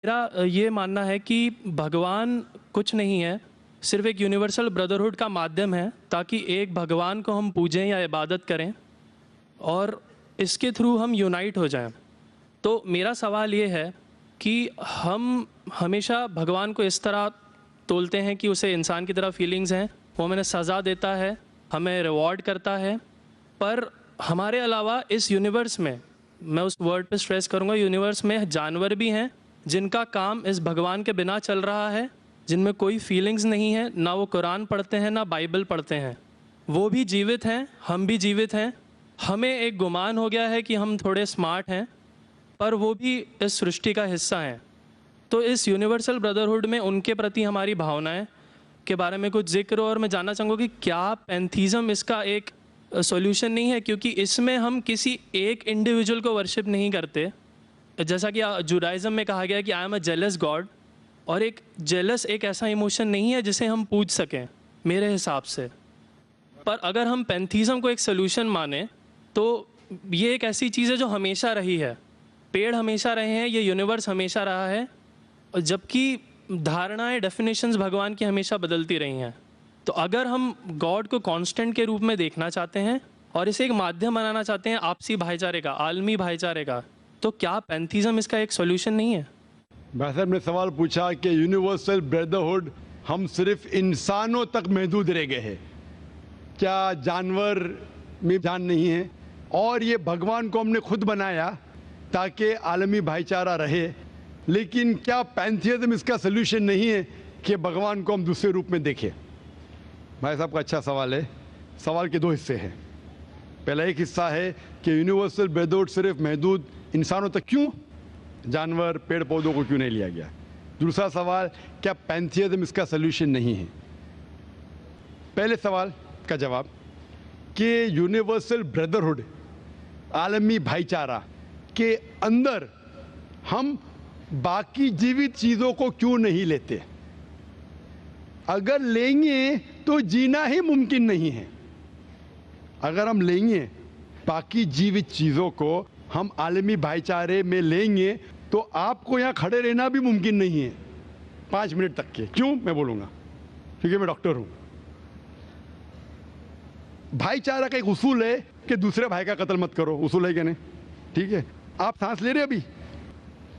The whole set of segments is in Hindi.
मेरा ये मानना है कि भगवान कुछ नहीं है, सिर्फ एक यूनिवर्सल ब्रदरहुड का माध्यम है ताकि एक भगवान को हम पूजें या इबादत करें और इसके थ्रू हम यूनाइट हो जाएं। तो मेरा सवाल ये है कि हम हमेशा भगवान को इस तरह तोलते हैं कि उसे इंसान की तरह फीलिंग्स हैं, वो हमें सज़ा देता है, हमें रिवॉर्ड करता है, पर हमारे अलावा इस यूनिवर्स में, मैं उस वर्ड पे स्ट्रेस करूँगा, यूनिवर्स में जानवर भी हैं जिनका काम इस भगवान के बिना चल रहा है, जिनमें कोई फीलिंग्स नहीं है, ना वो कुरान पढ़ते हैं ना बाइबल पढ़ते हैं। वो भी जीवित हैं, हम भी जीवित हैं। हमें एक गुमान हो गया है कि हम थोड़े स्मार्ट हैं, पर वो भी इस सृष्टि का हिस्सा हैं। तो इस यूनिवर्सल ब्रदरहुड में उनके प्रति हमारी भावनाएं के बारे में कुछ जिक्र, और मैं जानना चाहूँगा कि क्या पैंथीज़म इसका एक सॉल्यूशन नहीं है, क्योंकि इसमें हम किसी एक इंडिविजुअल को वर्शिप नहीं करते। जैसा कि जुडाइज़म में कहा गया है कि I am a jealous God, और एक जेलस एक ऐसा इमोशन नहीं है जिसे हम पूज सकें मेरे हिसाब से। पर अगर हम पैंथीज़म को एक सॉल्यूशन माने तो ये एक ऐसी चीज़ है जो हमेशा रही है। पेड़ हमेशा रहे हैं, ये यूनिवर्स हमेशा रहा है, और जबकि धारणाएं, डेफिनेशंस भगवान की हमेशा बदलती रही हैं। तो अगर हम गॉड को कांस्टेंट के रूप में देखना चाहते हैं और इसे एक माध्यम बनाना चाहते हैं आपसी भाईचारे का, आलमी भाईचारे का, तो क्या पैंथीज़म इसका एक सॉल्यूशन नहीं है? भाई साहब ने सवाल पूछा कि यूनिवर्सल ब्रदरहुड हम सिर्फ इंसानों तक महदूद रह गए हैं, क्या जानवर में जान नहीं है? और ये भगवान को हमने खुद बनाया ताकि आलमी भाईचारा रहे, लेकिन क्या पैंथीज़म इसका सलूशन नहीं है कि भगवान को हम दूसरे रूप में देखें? भाई साहब का अच्छा सवाल है। सवाल के दो हिस्से हैं। पहला एक हिस्सा है कि यूनिवर्सल ब्रदरहुड सिर्फ महदूद इंसानों तक क्यों, जानवर पेड़ पौधों को क्यों नहीं लिया गया? दूसरा सवाल, क्या पैंथीज़म इसका सलूशन नहीं है? पहले सवाल का जवाब कि यूनिवर्सल ब्रदरहुड, आलमी भाईचारा के अंदर हम बाकी जीवित चीज़ों को क्यों नहीं लेते? अगर लेंगे तो जीना ही मुमकिन नहीं है। अगर हम लेंगे बाकी जीवित चीज़ों को, हम आलमी भाईचारे में लेंगे, तो आपको यहाँ खड़े रहना भी मुमकिन नहीं है 5 मिनट तक के। क्यों? मैं बोलूँगा, क्योंकि मैं डॉक्टर हूँ। भाईचारा का एक उसूल है कि दूसरे भाई का कत्ल मत करो, उसूल है क्या नहीं? ठीक है, आप सांस ले रहे अभी,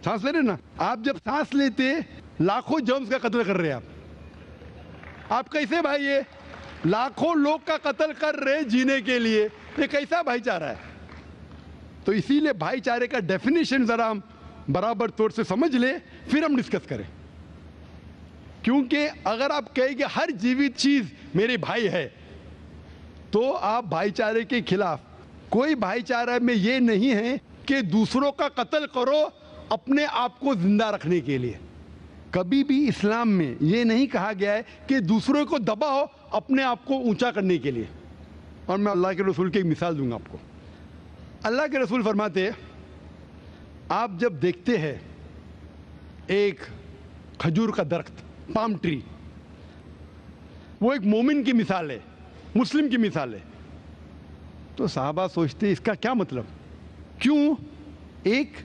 सांस ले रहे ना? आप जब सांस लेते लाखों जर्म्स का कत्ल कर रहे हैं आप कैसे भाई? ये लाखों लोग का कत्ल कर रहे जीने के लिए, ये कैसा भाईचारा है? तो इसीलिए भाईचारे का डेफिनेशन जरा हम बराबर तौर से समझ ले, फिर हम डिस्कस करें। क्योंकि अगर आप कहेंगे हर जीवित चीज मेरे भाई है, तो आप भाईचारे के खिलाफ। कोई भाईचारा में ये नहीं है कि दूसरों का कत्ल करो अपने आप को जिंदा रखने के लिए। कभी भी इस्लाम में ये नहीं कहा गया है कि दूसरों को दबाओ अपने आप को ऊंचा करने के लिए। और मैं अल्लाह के रसूल की एक मिसाल दूंगा आपको। अल्लाह के रसूल फरमाते हैं, आप जब देखते हैं एक खजूर का दरख्त, पाम ट्री, वो एक मोमिन की मिसाल है, मुस्लिम की मिसाल है, तो साहबा सोचते इसका क्या मतलब? क्यों एक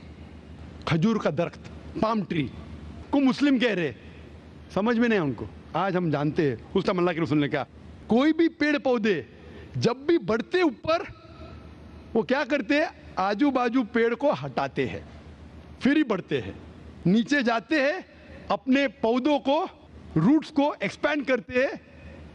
खजूर का दरख्त, पाम ट्री को मुस्लिम कह रहे? समझ में नहीं उनको। आज हम जानते हैं, उस टाइम अल्लाह के रसूल ने कहा, कोई भी पेड़ पौधे जब भी बढ़ते ऊपर, वो क्या करते हैं? आजू बाजू पेड़ को हटाते हैं, फिर ही बढ़ते हैं। नीचे जाते हैं, अपने पौधों को, रूट्स को एक्सपैंड करते हैं।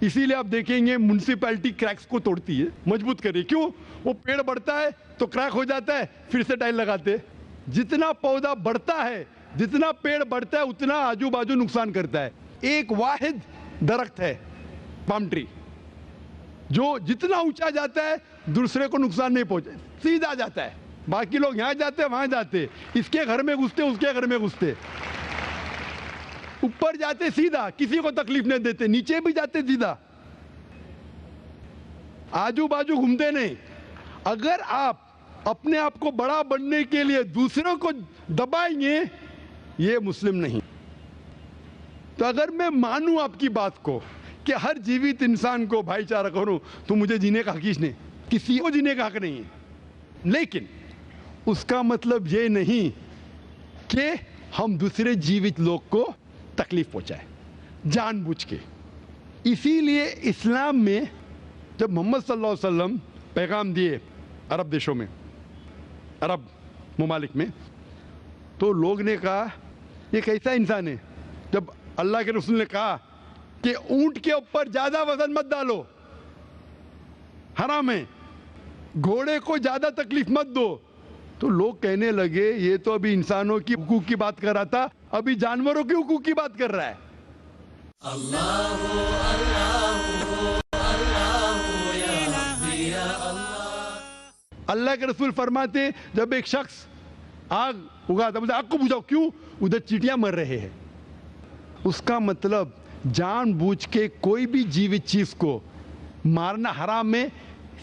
इसीलिए आप देखेंगे म्युनिसिपैलिटी क्रैक्स को तोड़ती है, मजबूत करे। क्यों? वो पेड़ बढ़ता है तो क्रैक हो जाता है, फिर से टाइल लगाते हैं। जितना पौधा बढ़ता है, जितना पेड़ बढ़ता है, उतना आजू बाजू नुकसान करता है। एक वाहिद दरख्त है पाम ट्री, जो जितना ऊंचा जाता है दूसरे को नुकसान नहीं पहुंचे, सीधा जाता है। बाकी लोग यहां जाते हैं, वहां जाते, इसके घर में घुसते, उसके घर में घुसते, ऊपर जाते सीधा, किसी को तकलीफ नहीं देते, नीचे भी जाते सीधा, आजू बाजू घूमते नहीं। अगर आप अपने आप को बड़ा बनने के लिए दूसरों को दबाएंगे, ये मुस्लिम नहीं। तो अगर मैं मानूं आपकी बात को कि हर जीवित इंसान को भाईचारा करूं, तो मुझे जीने का हक ही नहीं, किसी को जीने का हक नहीं है। लेकिन उसका मतलब ये नहीं कि हम दूसरे जीवित लोग को तकलीफ पहुंचाए जानबूझ के। इसीलिए इस्लाम में जब मोहम्मद सल्लल्लाहु अलैहि वसल्लम पैगाम दिए अरब देशों में, अरब ममालिक में, तो लोग ने कहा ये कैसा इंसान है। जब अल्लाह के रसूल ने कहा कि ऊंट के ऊपर ज्यादा वजन मत डालो, हराम है, घोड़े को ज्यादा तकलीफ मत दो, तो लोग कहने लगे ये तो अभी इंसानों की हुकूक की बात कर रहा था, अभी जानवरों के हुकूक की बात कर रहा है। अल्लाह के रसूल फरमाते जब एक शख्स आग उगाता, बोलते आग को बुझाओ, क्यों? उधर चींटियां मर रहे हैं। उसका मतलब जानबूझ के कोई भी जीवित चीज को मारना हराम है,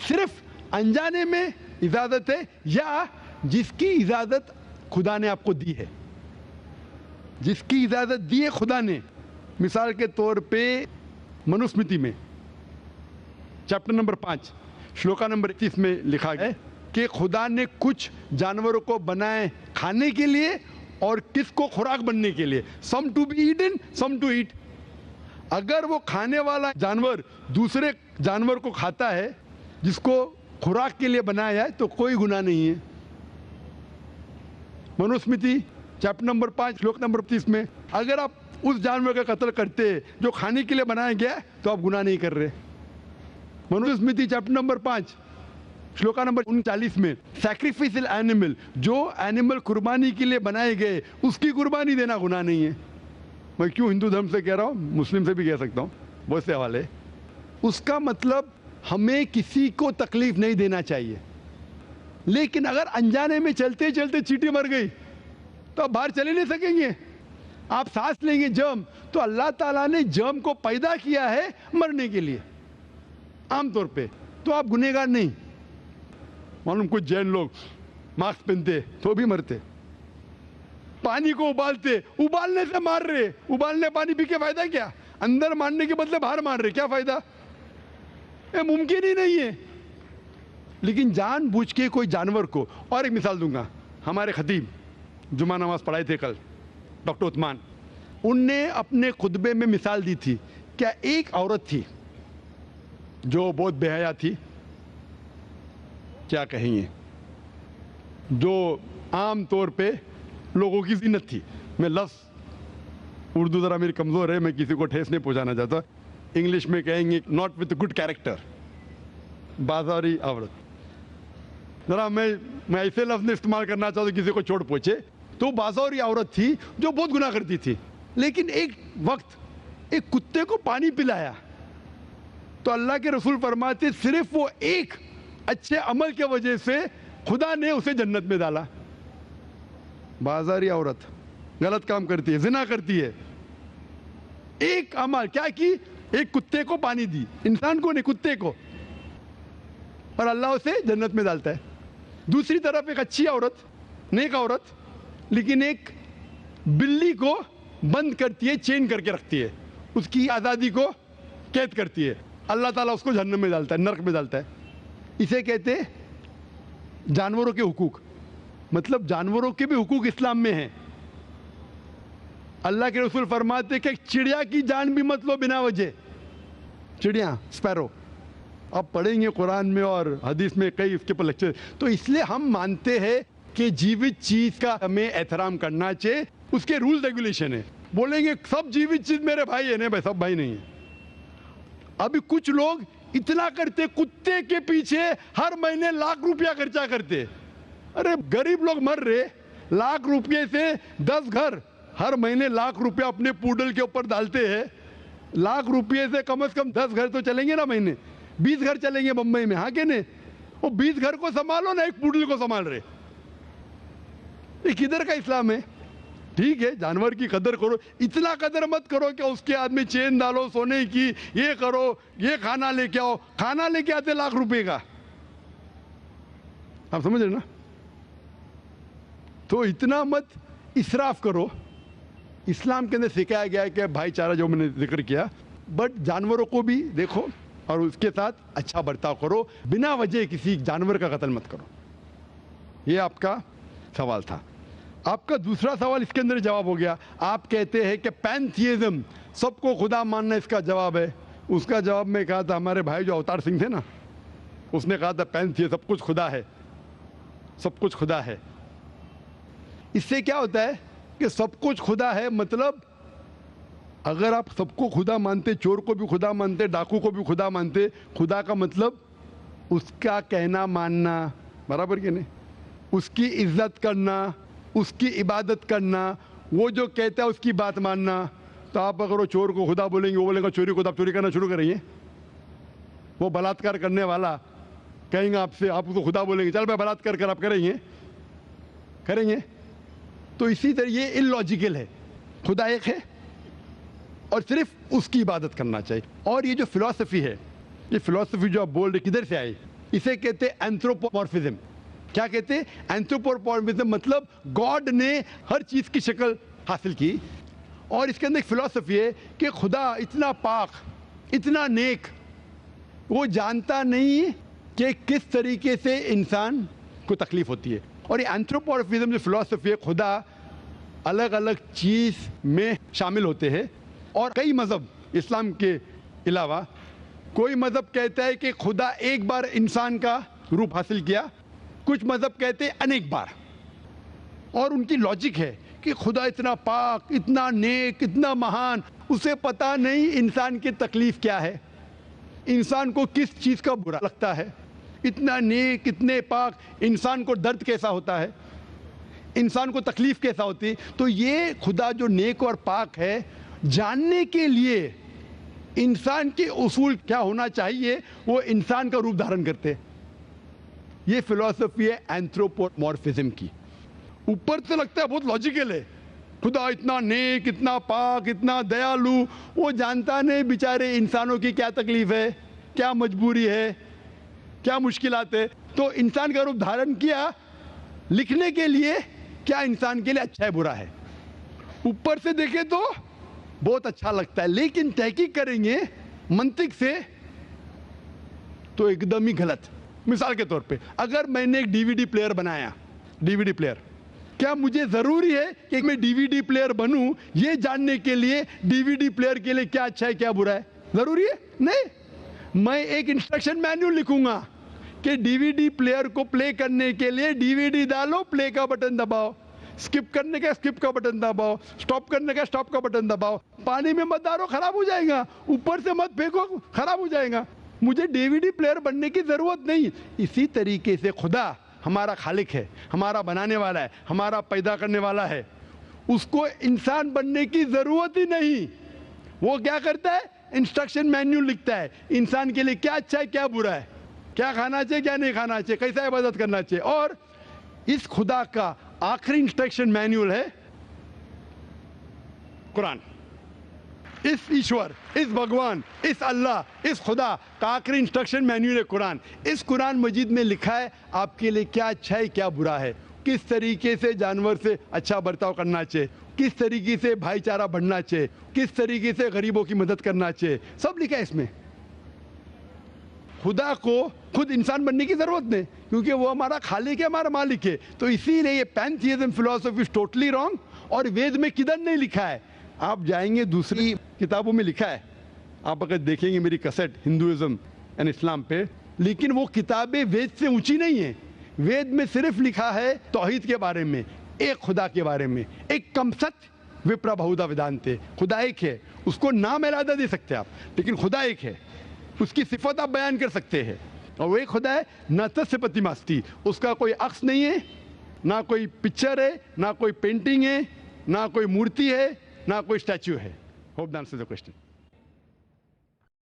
सिर्फ अनजाने में इजाजत है या जिसकी इजाजत खुदा ने आपको दी है, जिसकी इजाजत दी है खुदा ने। मिसाल के तौर पे मनुस्मृति में चैप्टर नंबर 5 श्लोका नंबर 31 में लिखा है कि खुदा ने कुछ जानवरों को बनाए खाने के लिए और किसको खुराक बनने के लिए, some to be eaten some to eat. अगर वो खाने वाला जानवर दूसरे जानवर को खाता है जिसको खुराक के लिए बनाया है तो कोई गुनाह नहीं है। मनुस्मृति चैप्टर नंबर 5 श्लोक नंबर 30 में अगर आप उस जानवर का कत्ल करते जो खाने के लिए बनाया गया तो आप गुनाह नहीं कर रहे। Manusmriti chapter number 5 shloka number 39 में सैक्रिफिशियल एनिमल, जो एनिमल कुर्बानी के लिए बनाए गए उसकी कुर्बानी देना गुनाह नहीं है। मैं क्यों हिंदू धर्म से कह रहा हूँ, मुस्लिम से भी कह सकता हूँ, बहुत से हवाले। उसका मतलब हमें किसी को तकलीफ नहीं देना चाहिए, लेकिन अगर अनजाने में चलते चलते चींटी मर गई तो आप बाहर चले नहीं सकेंगे, आप सांस लेंगे जर्म, तो अल्लाह ताला ने जर्म को पैदा किया है मरने के लिए आमतौर पे, तो आप गुनहगार नहीं। मालूम कुछ जैन लोग मास्क पहनते तो भी मरते, पानी को उबालते, उबालने से मार रहे, उबालने पानी पी के फायदा क्या? अंदर मारने के बदले बाहर मार रहे, क्या फायदा? ये मुमकिन ही नहीं है। लेकिन जानबूझ के कोई जानवर को, और एक मिसाल दूंगा, हमारे खतीब जुमा नमाज पढ़ाए थे कल, डॉक्टर उस्मान, उनने अपने खुतबे में मिसाल दी थी। क्या एक औरत थी जो बहुत बेहया थी, क्या कहेंगे, जो आम तौर पे लोगों की जीनत थी। मैं लफ्ज़ उर्दू ज़रा मेरी कमज़ोर है, मैं किसी को ठेस नहीं पहुंचाना चाहता, इंग्लिश में कहेंगे नॉट विथ गुड कैरेक्टर, बाजारी औरत। ज़रा मैं ऐसे लफ्ज़ नहीं इस्तेमाल करना चाहता किसी को चोट पहुंचे, तो बाजारी औरत थी जो बहुत गुनाह करती थी, लेकिन एक वक्त एक कुत्ते को पानी पिलाया तो अल्लाह के रसूल फरमाते सिर्फ वो एक अच्छे अमल के वजह से खुदा ने उसे जन्नत में डाला। बाजारी औरत गलत काम करती है, जिना करती है, एक अमल क्या की, एक कुत्ते को पानी दी, इंसान को नहीं कुत्ते को, और अल्लाह उसे जन्नत में डालता है। दूसरी तरफ एक अच्छी औरत, नेक औरत, लेकिन एक बिल्ली को बंद करती है, चेन करके रखती है, उसकी आज़ादी को कैद करती है, अल्लाह ताला उसको जहन्नम में डालता है, नरक में डालता है। इसे कहते हैं जानवरों के हुकूक। मतलब जानवरों के भी हुकूक इस्लाम में हैं। अल्लाह के रसूल फरमाते कि चिड़िया की जान भी मत लो बिना वजह, चिड़िया स्पैरो, अब पढ़ेंगे कुरान में और हदीस में कई इसके पर लेक्चर। तो इसलिए हम मानते हैं कि जीवित चीज का हमें एहतराम करना चाहिए, उसके रूल रेगुलेशन है। बोलेंगे सब जीवित चीज मेरे भाई है, नहीं भाई सब भाई नहीं है। अभी कुछ लोग इतना करते, कुत्ते के पीछे हर महीने लाख रुपया खर्चा करते। अरे गरीब लोग मर रहे, लाख रुपये से 10 घर हर महीने लाख रुपया अपने पूडल के ऊपर डालते हैं। लाख रुपये से कम 10 घर तो चलेंगे ना महीने, 20 घर चलेंगे बम्बई में, हाँ के नहीं? वो 20 घर को संभालो ना, एक पूडल को संभाल रहे। ये किधर का इस्लाम है? ठीक है जानवर की कदर करो, इतना कदर मत करो कि उसके हाथ में चेन डालो सोने की, ये करो, ये खाना लेके आओ, खाना लेके आते लाख रुपए का, आप समझ रहे ना? तो इतना मत इसराफ करो। इस्लाम के अंदर सिखाया गया है कि भाईचारा जो मैंने जिक्र किया, बट जानवरों को भी देखो और उसके साथ अच्छा बर्ताव करो, बिना वजह किसी जानवर का कत्ल मत करो। ये आपका सवाल था। आपका दूसरा सवाल इसके अंदर जवाब हो गया। आप कहते हैं कि पैंथियज्म, सबको खुदा मानना इसका जवाब है। उसका जवाब में कहा था, हमारे भाई जो अवतार सिंह थे ना, उसने कहा था पैंथियज्म, सब कुछ खुदा है, सब कुछ खुदा है। इससे क्या होता है कि सब कुछ खुदा है, मतलब अगर आप सबको खुदा मानते, चोर को भी खुदा मानते, डाकू को भी खुदा मानते, खुदा का मतलब उसका कहना मानना, बराबर कि नहीं, उसकी इज्जत करना, उसकी इबादत करना, वो जो कहता है उसकी बात मानना। तो आप अगर वो चोर को खुदा बोलेंगे, वो बोलेगा चोरी को, तो आप चोरी करना शुरू करेंगे। वो बलात्कार करने वाला कहेंगे आपसे, आप उसको खुदा बोलेंगे, चल मैं बलात्कार कर, आप करेंगे? करेंगे? तो इसी तरह ये इलॉजिकल है। खुदा एक है और सिर्फ उसकी इबादत करना चाहिए। और ये जो फिलॉसफी है, ये फिलॉसफी जो आप बोल रहे किधर से आई, इसे कहते हैं एंथ्रोपोमॉर्फिज्म। क्या कहते हैं? एंथ्रोपोमॉर्फिज्म, मतलब गॉड ने हर चीज की शक्ल हासिल की। और इसके अंदर एक फिलॉसफी है कि खुदा इतना पाक, इतना नेक, वो जानता नहीं कि किस तरीके से इंसान को तकलीफ होती है। और ये एंथ्रोपोमॉर्फिज्म जो फिलॉसफी है, खुदा अलग अलग चीज में शामिल होते हैं। और कई मजहब, इस्लाम के अलावा कोई मजहब कहता है कि खुदा एक बार इंसान का रूप हासिल किया, कुछ मजहब कहते हैं अनेक बार। और उनकी लॉजिक है कि खुदा इतना पाक, इतना नेक, इतना महान, उसे पता नहीं इंसान की तकलीफ क्या है, इंसान को किस चीज का बुरा लगता है। इतना नेक, इतने पाक, इंसान को दर्द कैसा होता है, इंसान को तकलीफ कैसा होती है। तो ये खुदा जो नेक और पाक है, जानने के लिए इंसान के उसूल क्या होना चाहिए, वो इंसान का रूप धारण करते हैं। ये फिलॉसफी है एंथ्रोपोमॉर्फिज्म की। ऊपर से लगता है बहुत लॉजिकल है, खुदा इतना नेक, इतना पाक, इतना दयालु, वो जानता नहीं बेचारे इंसानों की क्या तकलीफ है, क्या मजबूरी है, क्या मुश्किलात है। तो इंसान का रूप धारण किया लिखने के लिए, क्या इंसान के लिए अच्छा है बुरा है। ऊपर से देखे तो बहुत अच्छा लगता है, लेकिन तहकीक करेंगे मंतिक से तो एकदम ही गलत। मिसाल के तौर पे, अगर मैंने एक डीवीडी प्लेयर बनाया, डीवीडी प्लेयर, क्या मुझे जरूरी है कि मैं डीवीडी प्लेयर बनूं ये जानने के लिए डीवीडी प्लेयर के लिए क्या अच्छा है क्या बुरा है? जरूरी है? नहीं। मैं एक इंस्ट्रक्शन मैन्युअल लिखूंगा कि डीवीडी प्लेयर को प्ले करने के लिए डीवीडी डालो, प्ले का बटन दबाओ, स्किप करने का स्किप का बटन दबाओ, स्टॉप करने का स्टॉप का बटन दबाओ। पानी में मत डालो, खराब हो जाएगा, ऊपर से मत फेंको, खराब हो जाएगा। मुझे डीवीडी प्लेयर बनने की जरूरत नहीं। इसी तरीके से खुदा हमारा खालिक है, हमारा बनाने वाला है, हमारा पैदा करने वाला है, उसको इंसान बनने की जरूरत ही नहीं। वो क्या करता है? इंस्ट्रक्शन मैन्युअल लिखता है, इंसान के लिए क्या अच्छा है क्या बुरा है, क्या खाना चाहिए क्या नहीं खाना चाहिए, कैसा इबादत करना चाहिए। और इस खुदा का आखिरी इंस्ट्रक्शन मैन्युअल है कुरान। इस ईश्वर, इस भगवान, इस अल्लाह, इस खुदा का आखिरी इंस्ट्रक्शन मैन्युअल है कुरान। इस कुरान मजीद में लिखा है आपके लिए क्या अच्छा है क्या बुरा है, किस तरीके से जानवर से अच्छा बर्ताव करना चाहिए, किस तरीके से भाईचारा बढ़ना चाहिए, किस तरीके से गरीबों की मदद करना चाहिए, सब लिखा है इसमें। खुदा को खुद इंसान बनने की जरूरत नहीं, क्योंकि वो हमारा खालिक है, हमारा मालिक है। तो इसीलिए ये पैंथियज्म फिलॉसफी इज टोटली रॉन्ग। और वेद में किधर नहीं लिखा है, आप जाएंगे दूसरी किताबों में लिखा है, आप अगर देखेंगे मेरी कैसेट हिंदुइज्म एंड इस्लाम पे, लेकिन वो किताबें वेद से ऊंची नहीं है। वेद में सिर्फ लिखा है तौहीद के बारे में, एक खुदा के बारे में, एक कम सत्य विप्रा बहुधा वेदांते, खुदा एक है, उसको नाम इरादा दे सकते हैं आप, लेकिन खुदा एक है, उसकी सिफत आप बयान कर सकते हैं। और वो एक खुदा है, न तस्य प्रतिमास्ति, उसका कोई अक्स नहीं है, ना कोई पिक्चर है, ना कोई पेंटिंग है, ना कोई मूर्ति है, ना कोई स्टैच्यू है। Hope that answers the question.